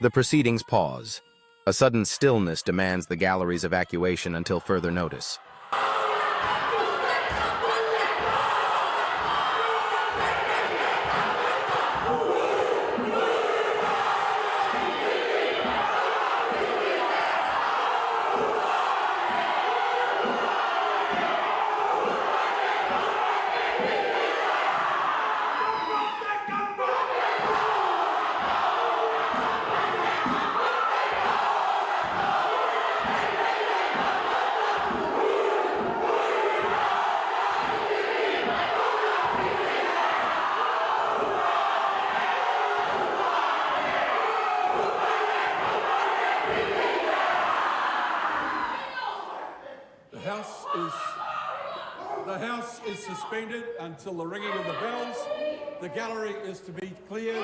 The proceedings pause. A sudden stillness demands the gallery's evacuation until further notice. The House is suspended until the ringing of the bells. The gallery is to be cleared.